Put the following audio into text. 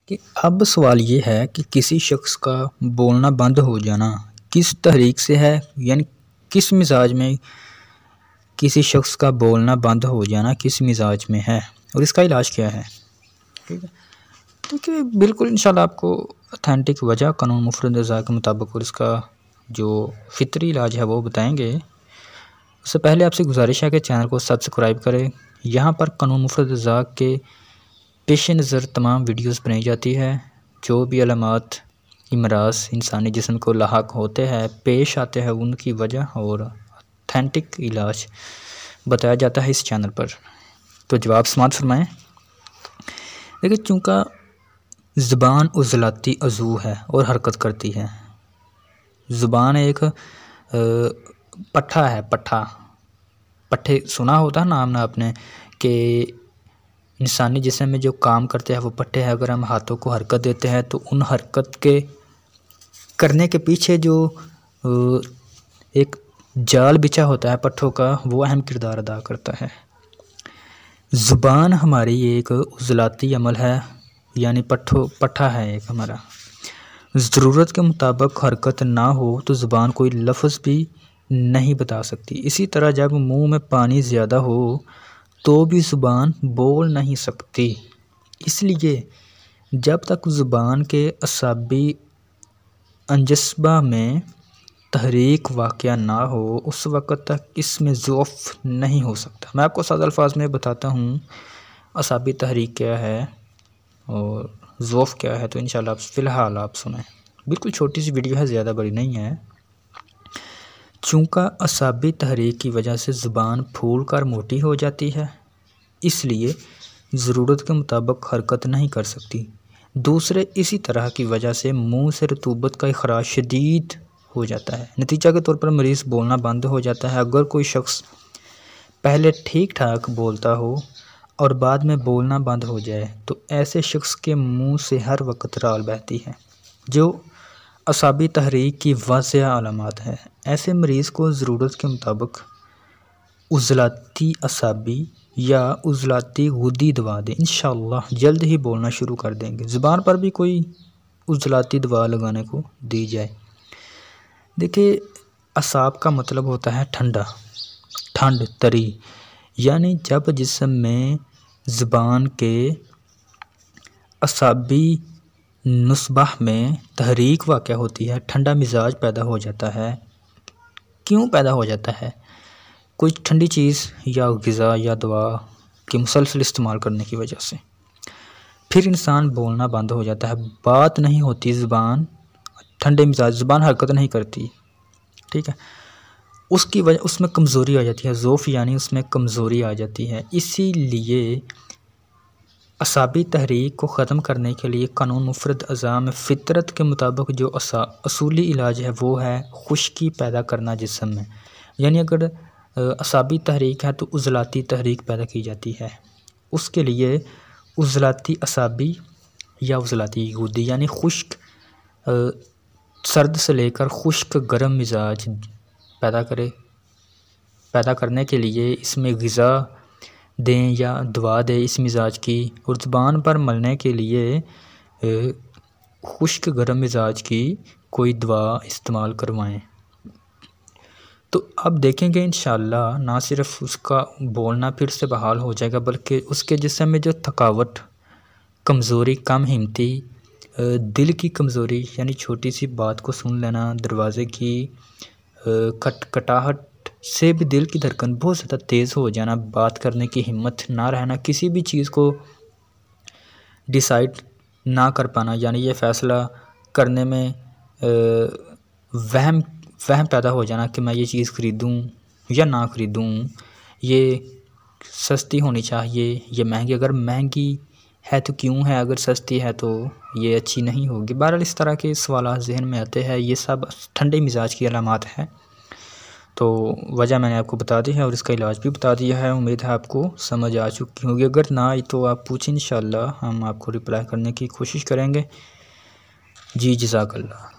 कि अब सवाल ये है कि किसी शख्स का बोलना बंद हो जाना किस तहरीक से है, यानी किस मिजाज में किसी शख्स का बोलना बंद हो जाना किस मिजाज में है और इसका इलाज क्या है। ठीक है, देखिए बिल्कुल इंशाल्लाह आपको अथेंटिक वजह कानून मुफरद रज़ा के मुताबिक और इसका जो फितरी इलाज है वो बताएंगे। उससे पहले आपसे गुजारिश है कि चैनल को सब्सक्राइब करें। यहाँ पर कानून मुफरद रज़ा के पेश नज़र तमाम वीडियोस बनाई जाती है। जो भी अलामात इमराज इंसानी जिस्म को लाहक होते हैं पेश आते हैं उनकी वजह और अथेंटिक इलाज बताया जाता है इस चैनल पर। तो जवाब समात फरमाएँ। देखिए चूँकि ज़ुबान उज़लाती अज़ू है और हरकत करती है। ज़ुबान एक पट्ठा है, पट्ठे सुना होता है नाम ना आपने कि इंसानी जिस्म में जो काम करते हैं वो पट्टे हैं। अगर हम हाथों को हरकत देते हैं तो उन हरकत के करने के पीछे जो एक जाल बिछा होता है पट्ठों का वो अहम किरदार अदा करता है। ज़ुबान हमारी एक उज़लाती अमल है, यानी पट्ठा है एक हमारा। ज़रूरत के मुताबिक हरकत ना हो तो ज़ुबान कोई लफ्ज़ भी नहीं बता सकती। इसी तरह जब मुंह में पानी ज़्यादा हो तो भी ज़ुबान बोल नहीं सकती। इसलिए जब तक ज़ुबान के असाबी अंजस्बा में तहरीक वाक़या ना हो उस वक़्त तक इसमें ज़ौफ़ नहीं हो सकता। मैं आपको सादा अल्फाज में बताता हूँ असाबी तहरीक क्या है और ज़ौफ़ क्या है, तो इंशाल्लाह फ़िलहाल आप सुनें। बिल्कुल छोटी सी वीडियो है, ज़्यादा बड़ी नहीं है। चूँकि असाबी तहरीक की वजह से ज़ुबान फूल कर मोटी हो जाती है, इसलिए ज़रूरत के मुताबिक हरकत नहीं कर सकती। दूसरे इसी तरह की वजह से मुंह से रतूबत का अखराज शदीद हो जाता है। नतीजा के तौर पर मरीज़ बोलना बंद हो जाता है। अगर कोई शख्स पहले ठीक ठाक बोलता हो और बाद में बोलना बंद हो जाए तो ऐसे शख्स के मुंह से हर वक्त राल बहती है, जो असाबी तहरीक की वाज़ेह अलामत है। ऐसे मरीज़ को ज़रूरत के मुताबिक उज़लाती असाबी या उज़लाती गुद्दी दवा दें। इंशाअल्लाह जल्द ही बोलना शुरू कर देंगे। ज़ुबान पर भी कोई उज़लाती दवा लगाने को दी जाए। देखिए असाब का मतलब होता है ठंडा, ठंड, तरी, यानी जब जिस्म में ज़ुबान के असाबी नुस्बाह में तहरीक वाक़या होती है, ठंडा मिजाज पैदा हो जाता है। क्यों पैदा हो जाता है? कोई ठंडी चीज़ या ग़िज़ा या दवा के मुसलसल इस्तेमाल करने की वजह से फिर इंसान बोलना बंद हो जाता है। बात नहीं होती, ज़ुबान ठंडे मिजाज, ज़ुबान हरकत नहीं करती। ठीक है, उसकी वजह उसमें कमज़ोरी आ जाती है, ज़ौफ़ यानी उसमें कमज़ोरी आ जाती है। इसीलिए असाबी तहरीक को ख़त्म करने के लिए कानून मुफरद अज़ा में फ़ितरत के मुताबिक जो असूली इलाज है वो है खुश्की पैदा करना जिस्म में। यानी अगर असाबी तहरीक है तो उज़लाती तहरीक पैदा की जाती है। उसके लिए उज़लाती असाबी या उज़लाती गुद्दी यानी खुश्क सर्द से लेकर खुश्क गर्म मिजाज पैदा करने के लिए इसमें ग़िज़ा दें या दवा दें इस मिजाज की, और ज़ुबान पर मलने के लिए खुश्क गर्म मिजाज की कोई दवा इस्तेमाल करवाएं। तो अब देखेंगे इंशाअल्लाह ना सिर्फ उसका बोलना फिर से बहाल हो जाएगा बल्कि उसके जिस्म में जो थकावट, कमज़ोरी, कम हिम्मती, दिल की कमज़ोरी यानी छोटी सी बात को सुन लेना, दरवाज़े की खटखटाहट से भी दिल की धड़कन बहुत ज़्यादा तेज़ हो जाना, बात करने की हिम्मत ना रहना, किसी भी चीज़ को डिसाइड ना कर पाना, यानी ये फ़ैसला करने में वहम पैदा हो जाना कि मैं ये चीज़ ख़रीदूँ या ना ख़रीदूँ, ये सस्ती होनी चाहिए, ये महंगी, अगर महंगी है तो क्यों है, अगर सस्ती है तो ये अच्छी नहीं होगी। बहरहाल इस तरह के सवाल जहन में आते हैं। ये सब ठंडे मिजाज की अलामात है। तो वजह मैंने आपको बता दी है और इसका इलाज भी बता दिया है। उम्मीद है आपको समझ आ चुकी होगी। अगर ना आई तो आप पूछें, इंशाअल्लाह हम आपको रिप्लाई करने की कोशिश करेंगे। जी जज़ाकल्लाह।